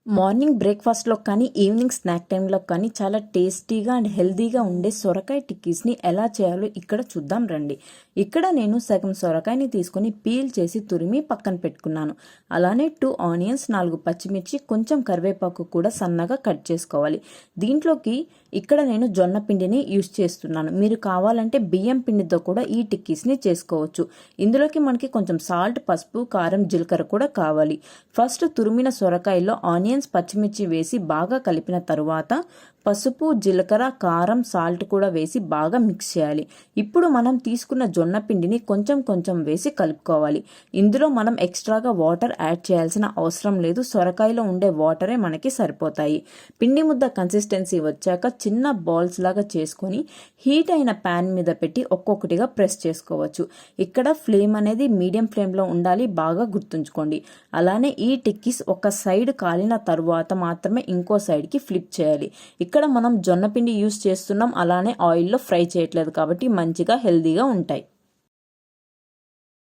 Morning బ్రేక్ఫాస్ట్లో కానీ evening snack టైంలో కానీ చాలా టేస్టీగా అండ్ హెల్తీగా ఉండే సొరకాయ టిక్కీస్ని ఎలా చేయాలో ఇక్కడ చూద్దాం రండి. ఇక్కడ నేను సగం సొరకాయని తీసుకొని పీల్ చేసి తురిమి పక్కన పెట్టుకున్నాను. అలానే 2 ఆనియన్స్, 4 పచ్చిమిర్చి, కొంచెం కరివేపాకు కూడా సన్నగా కట్ చేసుకోవాలి. దీంట్లోకి ఇక్కడ నేను జొన్న పిండిని యూస్ చేస్తున్నాను. మీరు కావాలంటే బియ్యం పిండితో కూడా ఈ టిక్కీస్ని చేసుకోవచ్చు. ఇందులోకి మనకి కొంచెం సాల్ట్, పసుపు, కారం, జీలకర్ర కూడా కావాలి. ఫస్ట్ తురిమిన సొరకాయలో ఆనియన్స్, పచ్చిమిర్చి వేసి బాగా కలిపిన తరువాత పసుపు, జీలకర్ర, కారం, సాల్ట్ కూడా వేసి బాగా మిక్స్ చేయాలి. ఇప్పుడు మనం తీసుకున్న జొన్న పిండిని కొంచెం కొంచెం వేసి కలుపుకోవాలి. ఇందులో మనం ఎక్స్ట్రాగా వాటర్ యాడ్ చేయాల్సిన అవసరం లేదు. సొరకాయలో ఉండే వాటరే మనకి సరిపోతాయి. పిండి ముద్ద కన్సిస్టెన్సీ వచ్చాక చిన్న బాల్స్ లాగా చేసుకొని హీట్ అయిన ప్యాన్ మీద పెట్టి ఒక్కొక్కటిగా ప్రెస్ చేసుకోవచ్చు. ఇక్కడ ఫ్లేమ్ అనేది మీడియం ఫ్లేమ్లో ఉండాలి, బాగా గుర్తుంచుకోండి. అలానే ఈ టిక్కీస్ ఒక సైడ్ కాలిన తరువాత మాత్రమే ఇంకో సైడ్కి ఫ్లిప్ చేయాలి. ఇక్కడ మనం జొన్న పిండి యూస్ చేస్తున్నాం, అలానే ఆయిల్లో ఫ్రై చేయట్లేదు కాబట్టి మంచిగా హెల్తీగా ఉంటాయి.